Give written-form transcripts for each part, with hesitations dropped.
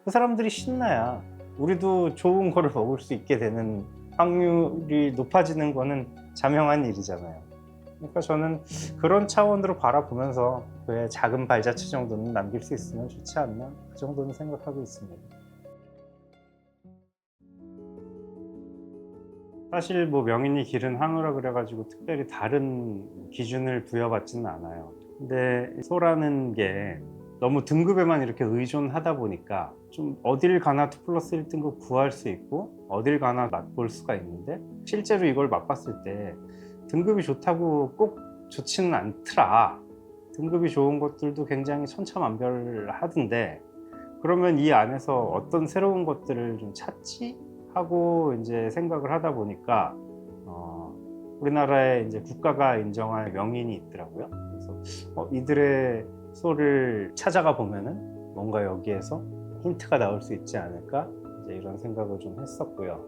그 사람들이 신나야 우리도 좋은 거를 먹을 수 있게 되는 확률이 높아지는 거는 자명한 일이잖아요. 그러니까 저는 그런 차원으로 바라보면서 그의 작은 발자취 정도는 남길 수 있으면 좋지 않나, 그 정도는 생각하고 있습니다. 사실 뭐 명인이 기른 한우라 그래가지고 특별히 다른 기준을 부여받지는 않아요. 근데 소라는 게 너무 등급에만 이렇게 의존하다 보니까 좀 어딜 가나 2 플러스 1등급 구할 수 있고 어딜 가나 맛볼 수가 있는데, 실제로 이걸 맛봤을 때 등급이 좋다고 꼭 좋지는 않더라. 등급이 좋은 것들도 굉장히 천차만별하던데, 그러면 이 안에서 어떤 새로운 것들을 좀 찾지? 하고 이제 생각을 하다 보니까 우리나라에 이제 국가가 인정한 명인이 있더라고요. 그래서 이들의 소를 찾아가 보면은 뭔가 여기에서 힌트가 나올 수 있지 않을까, 이제 이런 생각을 좀 했었고요.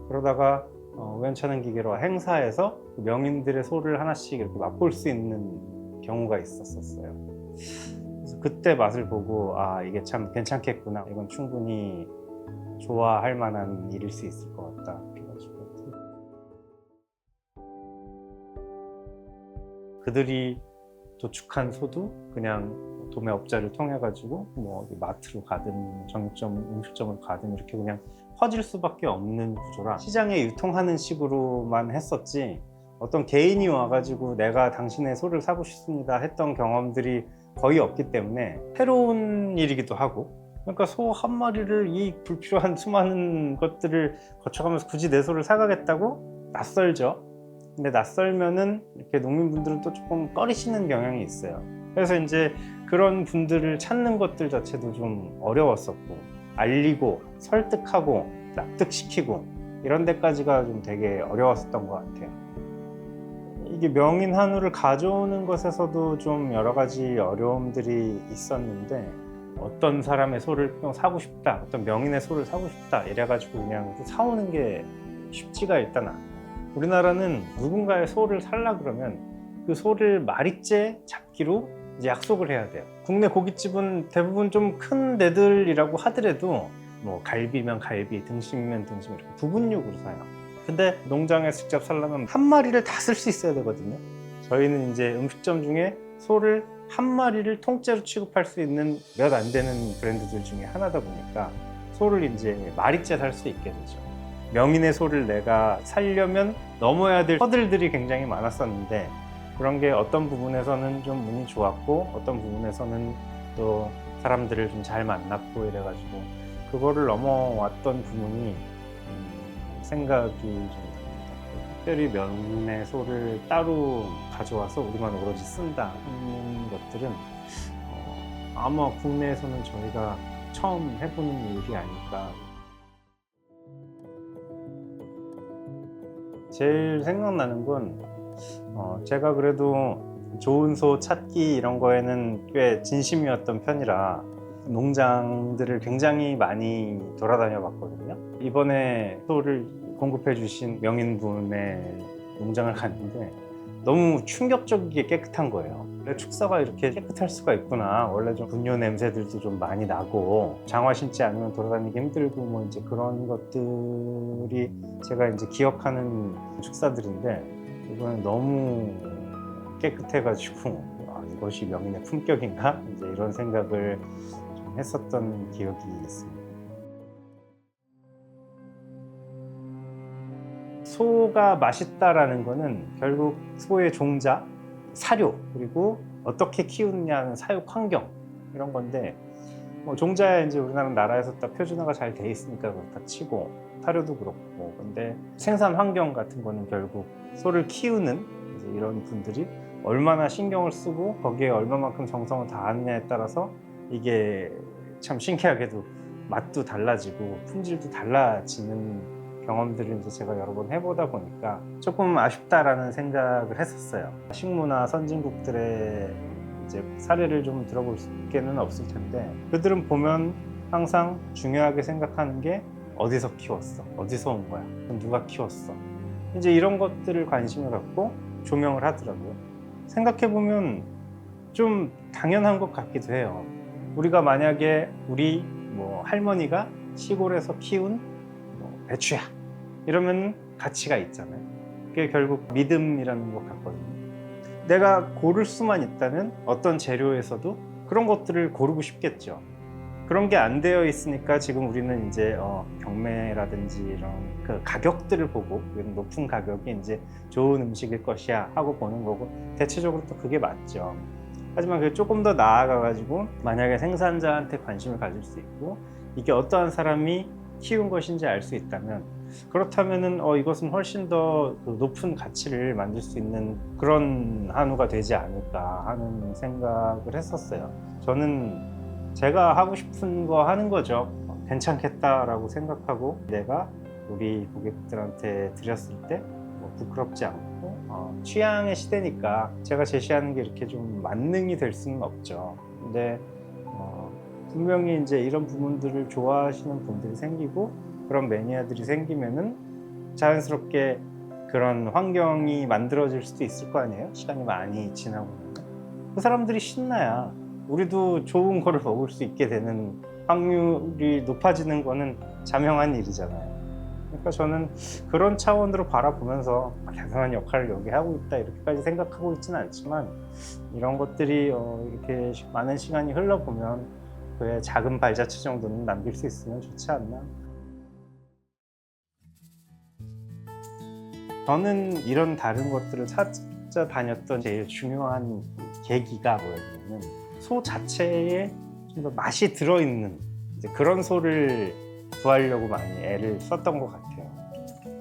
그러다가 우연찮은 기계로 행사에서 명인들의 소를 하나씩 이렇게 맛볼 수 있는 경우가 있었어요. 그래서 그때 맛을 보고 이게 참 괜찮겠구나, 이건 충분히 좋아할 만한 일일 수 있을 것 같다, 그래가지고 그들이 도축한 소도 그냥 도매업자를 통해 가지고 뭐 마트로 가든 정육점, 음식점을 가든 이렇게 그냥 퍼질 수밖에 없는 구조라, 시장에 유통하는 식으로만 했었지 어떤 개인이 와가지고 내가 당신의 소를 사고 싶습니다 했던 경험들이 거의 없기 때문에 새로운 일이기도 하고, 그러니까 소 한 마리를 이 불필요한 수많은 것들을 거쳐가면서 굳이 내 소를 사가겠다고? 낯설죠. 근데 낯설면은 이렇게 농민분들은 또 조금 꺼리시는 경향이 있어요. 그래서 이제 그런 분들을 찾는 것들 자체도 좀 어려웠었고, 알리고 설득하고 납득시키고 이런 데까지가 좀 되게 어려웠었던 것 같아요. 이게 명인 한우를 가져오는 것에서도 좀 여러 가지 어려움들이 있었는데, 어떤 사람의 소를 사고 싶다, 어떤 명인의 소를 사고 싶다 이래가지고 그냥 사오는 게 쉽지가 일단 않아요. 우리나라는 누군가의 소를 살라 그러면 그 소를 마리째 잡기로 이제 약속을 해야 돼요. 국내 고깃집은 대부분 좀 큰 데들이라고 하더라도 뭐 갈비면 갈비, 등심이면 등심 이렇게 부분육으로 사요. 근데 농장에서 직접 살려면 한 마리를 다 쓸 수 있어야 되거든요. 저희는 이제 음식점 중에 소를 한 마리를 통째로 취급할 수 있는 몇 안 되는 브랜드들 중에 하나다 보니까 소를 이제 마리째 살 수 있게 되죠. 명인의 소를 내가 살려면 넘어야 될 허들들이 굉장히 많았었는데, 그런 게 어떤 부분에서는 좀 운이 좋았고 어떤 부분에서는 또 사람들을 좀 잘 만났고 이래가지고 그거를 넘어왔던 부분이 생각이 좀 듭니다. 특별히 명인의 소를 따로 가져와서 우리만 오로지 쓴다 하는 것들은 아마 국내에서는 저희가 처음 해보는 일이 아닐까. 제일 생각나는 건 제가 그래도 좋은 소 찾기 이런 거에는 꽤 진심이었던 편이라 농장들을 굉장히 많이 돌아다녀 봤거든요. 이번에 소를 공급해 주신 명인분의 농장을 갔는데 너무 충격적이게 깨끗한 거예요. 원래 축사가 이렇게 깨끗할 수가 있구나. 원래 좀 분뇨 냄새들도 좀 많이 나고 장화 신지 않으면 돌아다니기 힘들고 뭐 이제 그런 것들이 제가 이제 기억하는 축사들인데, 이거는 너무 깨끗해가지고 이것이 명인의 품격인가? 이제 이런 생각을 좀 했었던 기억이 있습니다. 소가 맛있다라는 거는 결국 소의 종자, 사료, 그리고 어떻게 키우느냐는 사육 환경, 이런 건데, 뭐 종자야 이제 우리나라 나라에서 딱 표준화가 잘 돼 있으니까 그렇다 치고, 사료도 그렇고, 근데 생산 환경 같은 거는 결국 소를 키우는 이제 이런 분들이 얼마나 신경을 쓰고 거기에 얼마만큼 정성을 다하느냐에 따라서 이게 참 신기하게도 맛도 달라지고 품질도 달라지는 경험들을 이제 제가 여러 번 해보다 보니까 조금 아쉽다라는 생각을 했었어요. 식문화 선진국들의 이제 사례를 좀 들어볼 수는 없을 텐데, 그들은 보면 항상 중요하게 생각하는 게 어디서 키웠어, 어디서 온 거야, 누가 키웠어, 이제 이런 것들을 관심을 갖고 조명을 하더라고요. 생각해보면 좀 당연한 것 같기도 해요. 우리가 만약에 우리 뭐 할머니가 시골에서 키운 뭐 배추야 이러면 가치가 있잖아요. 그게 결국 믿음이라는 것 같거든요. 내가 고를 수만 있다면 어떤 재료에서도 그런 것들을 고르고 싶겠죠. 그런 게 안 되어 있으니까 지금 우리는 이제 경매라든지 이런 그 가격들을 보고 높은 가격이 이제 좋은 음식일 것이야 하고 보는 거고, 대체적으로 또 그게 맞죠. 하지만 그게 조금 더 나아가 가지고 만약에 생산자한테 관심을 가질 수 있고 이게 어떠한 사람이 키운 것인지 알 수 있다면, 그렇다면은 이것은 훨씬 더 높은 가치를 만들 수 있는 그런 한우가 되지 않을까 하는 생각을 했었어요. 저는 제가 하고 싶은 거 하는 거죠. 괜찮겠다라고 생각하고 내가 우리 고객들한테 드렸을 때 부끄럽지 않고, 취향의 시대니까 제가 제시하는 게 이렇게 좀 만능이 될 수는 없죠. 근데 분명히 이제 이런 부분들을 좋아하시는 분들이 생기고 그런 매니아들이 생기면은 자연스럽게 그런 환경이 만들어질 수도 있을 거 아니에요? 시간이 많이 지나고 나면 그 사람들이 신나야 우리도 좋은 거를 먹을 수 있게 되는 확률이 높아지는 거는 자명한 일이잖아요. 그러니까 저는 그런 차원으로 바라보면서 대단한 역할을 여기 하고 있다 이렇게까지 생각하고 있지는 않지만, 이런 것들이 이렇게 많은 시간이 흘러보면 그의 작은 발자취 정도는 남길 수 있으면 좋지 않나. 저는 이런 다른 것들을 찾아다녔던 제일 중요한 계기가 뭐였냐면, 소 자체에 좀 더 맛이 들어있는 이제 그런 소를 구하려고 많이 애를 썼던 것 같아요.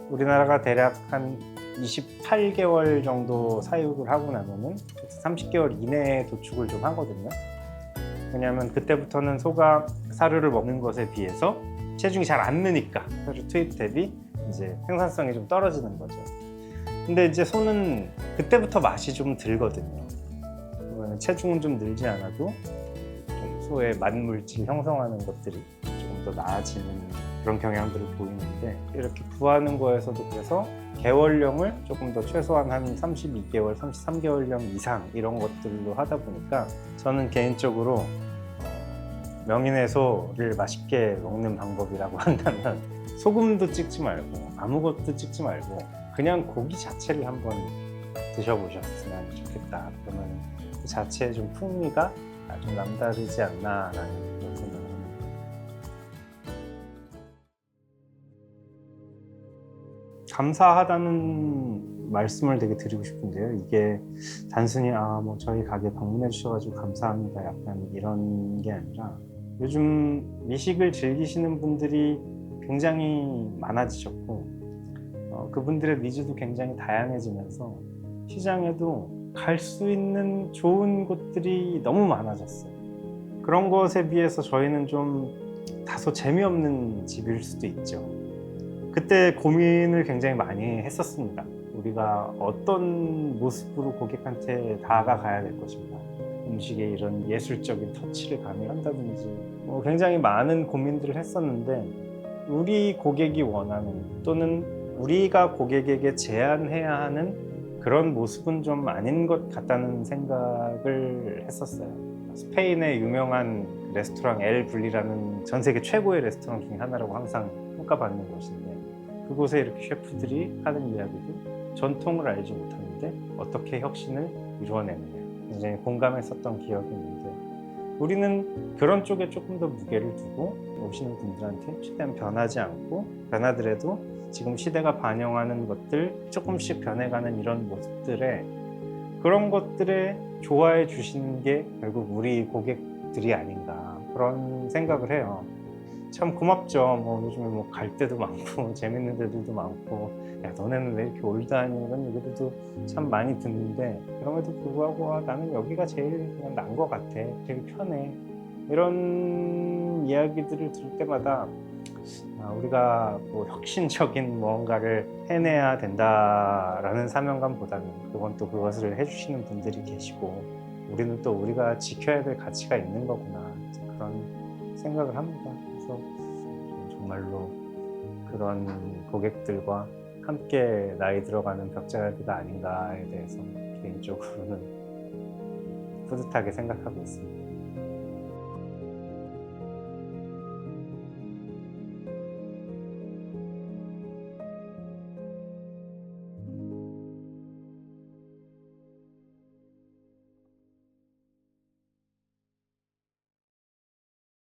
우리나라가 대략 한 28개월 정도 사육을 하고 나면은 30개월 이내에 도축을 좀 하거든요. 왜냐하면 그때부터는 소가 사료를 먹는 것에 비해서 체중이 잘 안 느니까 사료 투입 대비 이제 생산성이 좀 떨어지는 거죠. 근데 이제 소는 그때부터 맛이 좀 들거든요. 체중은 좀 늘지 않아도 좀 소의 맛물질 형성하는 것들이 조금 더 나아지는 그런 경향들을 보이는데, 이렇게 구하는 거에서도 그래서 개월령을 조금 더 최소한 한 32개월, 33개월령 이상 이런 것들로 하다 보니까 저는 개인적으로 명인의 소를 맛있게 먹는 방법이라고 한다면 소금도 찍지 말고 아무것도 찍지 말고 그냥 고기 자체를 한번 드셔보셨으면 좋겠다. 그러면 그 자체의 좀 풍미가 좀 남다르지 않나라는 그런 생각을 합니다. 감사하다는 말씀을 되게 드리고 싶은데요. 이게 단순히 뭐 저희 가게 방문해 주셔가지고 감사합니다 약간 이런 게 아니라, 요즘 미식을 즐기시는 분들이 굉장히 많아지셨고 그분들의 니즈도 굉장히 다양해지면서 시장에도 갈 수 있는 좋은 곳들이 너무 많아졌어요. 그런 것에 비해서 저희는 좀 다소 재미없는 집일 수도 있죠. 그때 고민을 굉장히 많이 했었습니다. 우리가 어떤 모습으로 고객한테 다가가야 될 것인가, 음식에 이런 예술적인 터치를 가미한다든지 굉장히 많은 고민들을 했었는데, 우리 고객이 원하는 또는 우리가 고객에게 제안해야 하는 그런 모습은 좀 아닌 것 같다는 생각을 했었어요. 스페인의 유명한 레스토랑 엘 불리라는 전 세계 최고의 레스토랑 중에 하나라고 항상 평가받는 곳인데, 그곳에 이렇게 셰프들이 하는 이야기도 전통을 알지 못하는데 어떻게 혁신을 이루어내느냐, 굉장히 공감했었던 기억이 있는데, 우리는 그런 쪽에 조금 더 무게를 두고 오시는 분들한테 최대한 변하지 않고, 변하더라도 지금 시대가 반영하는 것들 조금씩 변해가는 이런 모습들에, 그런 것들에 좋아해 주시는 게 결국 우리 고객들이 아닌가 그런 생각을 해요. 참 고맙죠. 요즘에 갈 데도 많고 재밌는 데들도 많고, 야 너네는 왜 이렇게 올드하니 이런 얘기들도 참 많이 듣는데, 그럼에도 불구하고 나는 여기가 제일 그냥 난 것 같아, 되게 편해, 이런 이야기들을 들을 때마다 우리가 혁신적인 무언가를 해내야 된다라는 사명감보다는, 그건 또 그것을 해주시는 분들이 계시고 우리는 또 우리가 지켜야 될 가치가 있는 거구나, 그런 생각을 합니다. 그래서 정말로 그런 고객들과 함께 나이 들어가는 벽자갈비가 아닌가에 대해서 개인적으로는 뿌듯하게 생각하고 있습니다.